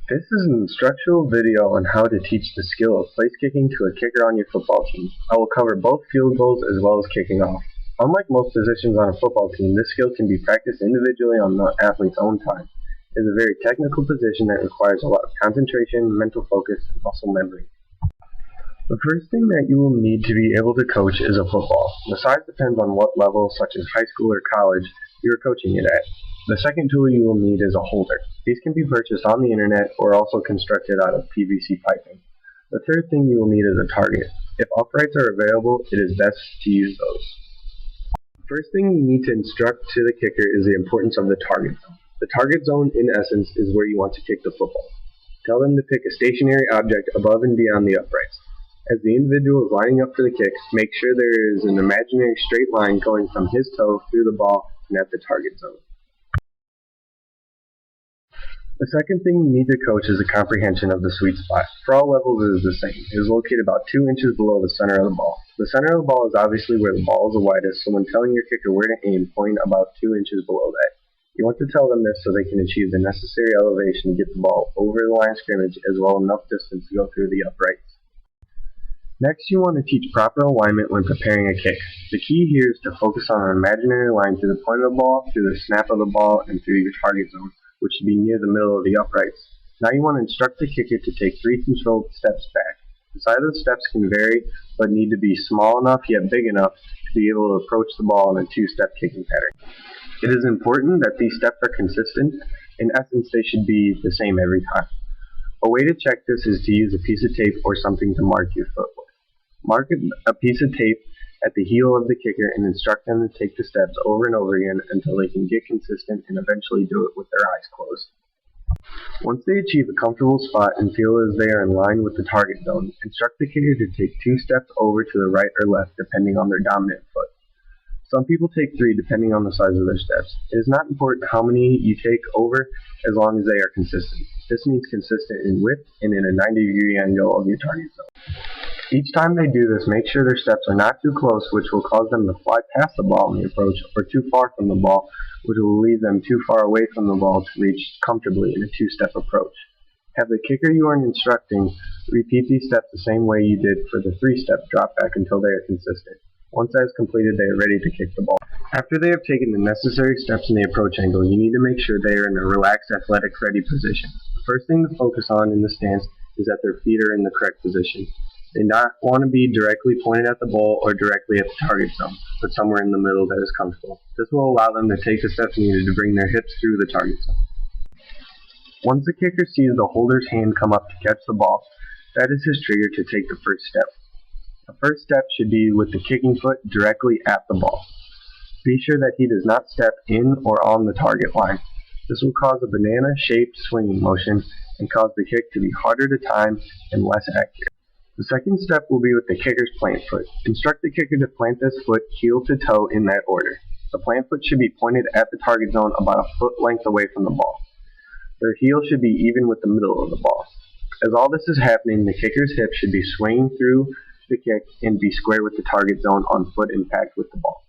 This is an instructional video on how to teach the skill of place kicking to a kicker on your football team. I will cover both field goals as well as kicking off. Unlike most positions on a football team, this skill can be practiced individually on the athlete's own time. It is a very technical position that requires a lot of concentration, mental focus, and muscle memory. The first thing that you will need to be able to coach is a football. The size depends on what level, such as high school or college, you are coaching it at. The second tool you will need is a holder. These can be purchased on the internet or also constructed out of PVC piping. The third thing you will need is a target. If uprights are available, it is best to use those. The first thing you need to instruct to the kicker is the importance of the target zone. The target zone, in essence, is where you want to kick the football. Tell them to pick a stationary object above and beyond the uprights. As the individual is lining up for the kick, make sure there is an imaginary straight line going from his toe through the ball and at the target zone. The second thing you need to coach is the comprehension of the sweet spot. For all levels it is the same. It is located about 2 inches below the center of the ball. The center of the ball is obviously where the ball is the widest, so when telling your kicker where to aim, point about 2 inches below that. You want to tell them this so they can achieve the necessary elevation to get the ball over the line of scrimmage as well enough distance to go through the uprights. Next, you want to teach proper alignment when preparing a kick. The key here is to focus on an imaginary line through the point of the ball, through the snap of the ball, and through your target zone, which should be near the middle of the uprights. Now you want to instruct the kicker to take 3 controlled steps back. The size of the steps can vary, but need to be small enough yet big enough to be able to approach the ball in a 2-step kicking pattern. It is important that these steps are consistent. In essence, they should be the same every time. A way to check this is to use a piece of tape or something to mark your foot with. Mark a piece of tape at the heel of the kicker and instruct them to take the steps over and over again until they can get consistent and eventually do it with their eyes closed. Once they achieve a comfortable spot and feel as they are in line with the target zone, instruct the kicker to take 2 steps over to the right or left depending on their dominant foot. Some people take 3 depending on the size of their steps. It is not important how many you take over as long as they are consistent. This means consistent in width and in a 90-degree angle of your target zone. Each time they do this, make sure their steps are not too close, which will cause them to fly past the ball in the approach, or too far from the ball, which will leave them too far away from the ball to reach comfortably in a 2-step approach. Have the kicker you are instructing repeat these steps the same way you did for the 3-step drop back until they are consistent. Once that is completed, they are ready to kick the ball. After they have taken the necessary steps in the approach angle, you need to make sure they are in a relaxed, athletic, ready position. The first thing to focus on in the stance is that their feet are in the correct position. They not want to be directly pointed at the ball or directly at the target zone, but somewhere in the middle that is comfortable. This will allow them to take the steps needed to bring their hips through the target zone. Once the kicker sees the holder's hand come up to catch the ball, that is his trigger to take the first step. The first step should be with the kicking foot directly at the ball. Be sure that he does not step in or on the target line. This will cause a banana-shaped swinging motion and cause the kick to be harder to time and less accurate. The second step will be with the kicker's plant foot. Instruct the kicker to plant this foot heel to toe in that order. The plant foot should be pointed at the target zone about a foot length away from the ball. Their heel should be even with the middle of the ball. As all this is happening, the kicker's hip should be swinging through the kick and be square with the target zone on foot impact with the ball.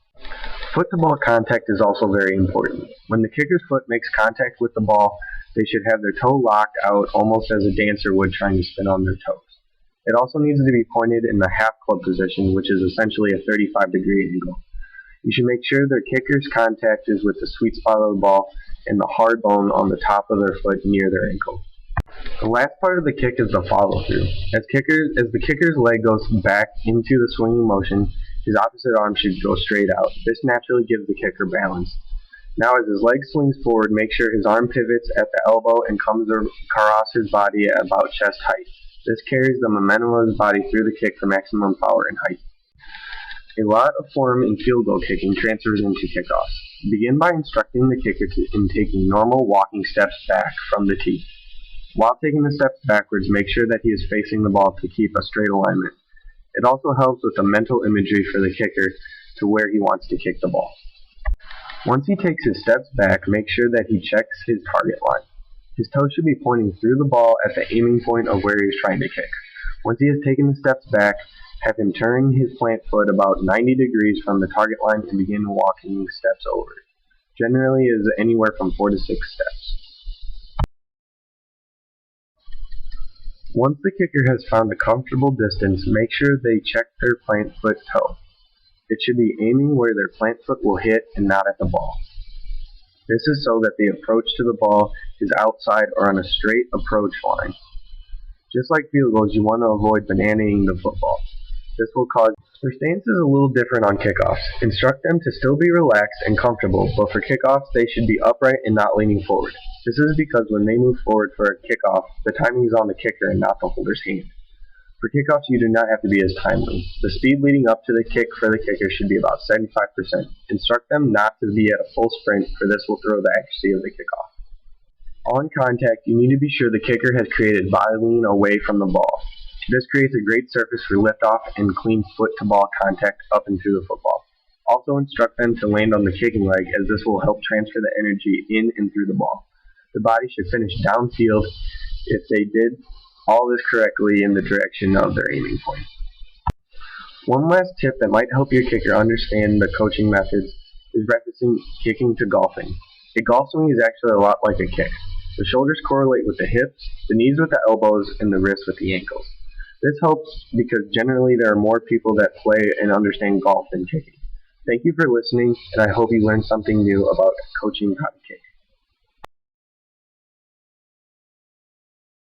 Foot-to-ball contact is also very important. When the kicker's foot makes contact with the ball, they should have their toe locked out almost as a dancer would trying to spin on their toes. It also needs to be pointed in the half club position, which is essentially a 35-degree angle. You should make sure their kicker's contact is with the sweet spot of the ball and the hard bone on the top of their foot near their ankle. The last part of the kick is the follow-through. As the kicker's leg goes back into the swinging motion, his opposite arm should go straight out. This naturally gives the kicker balance. Now as his leg swings forward, make sure his arm pivots at the elbow and comes across his body at about chest height. This carries the momentum of his body through the kick for maximum power and height. A lot of form in field goal kicking transfers into kickoffs. Begin by instructing the kicker in taking normal walking steps back from the tee. While taking the steps backwards, make sure that he is facing the ball to keep a straight alignment. It also helps with the mental imagery for the kicker to where he wants to kick the ball. Once he takes his steps back, make sure that he checks his target line. His toes should be pointing through the ball at the aiming point of where he is trying to kick. Once he has taken the steps back, have him turn his plant foot about 90 degrees from the target line and begin walking steps over. Generally, it is anywhere from 4 to 6 steps. Once the kicker has found a comfortable distance, make sure they check their plant foot toe. It should be aiming where their plant foot will hit and not at the ball. This is so that the approach to the ball is outside or on a straight approach line. Just like field goals, you want to avoid bananaing the football. This will cause their stance is a little different on kickoffs. Instruct them to still be relaxed and comfortable, but for kickoffs they should be upright and not leaning forward. This is because when they move forward for a kickoff, the timing is on the kicker and not the holder's hand. For kickoffs, you do not have to be as timely. The speed leading up to the kick for the kicker should be about 75%. Instruct them not to be at a full sprint, for this will throw the accuracy of the kickoff. On contact, you need to be sure the kicker has created body lean away from the ball. This creates a great surface for liftoff and clean foot-to-ball contact up and through the football. Also instruct them to land on the kicking leg, as this will help transfer the energy in and through the ball. The body should finish downfield if they did all this correctly in the direction of their aiming point. One last tip that might help your kicker understand the coaching methods is referencing kicking to golfing. A golf swing is actually a lot like a kick. The shoulders correlate with the hips, the knees with the elbows, and the wrists with the ankles. This helps because generally there are more people that play and understand golf than kicking. Thank you for listening, and I hope you learned something new about coaching how to kick.